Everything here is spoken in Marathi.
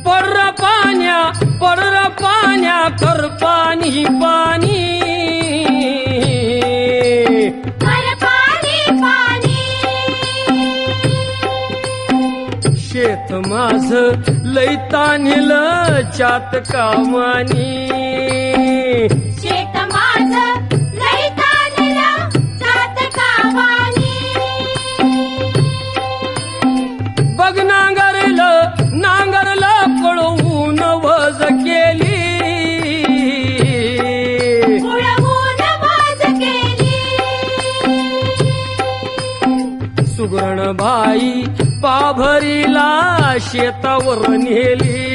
पर्र पाण्या कर पाणी पाणी शेत माझ लई तान्हिलं चात कामानी शेत माझं लई तान्हिलं चात कामानी बघ नांगरलं पळवून वज केली उडवून वज केली सुगरण बाई पाभरीला शेतावर नेली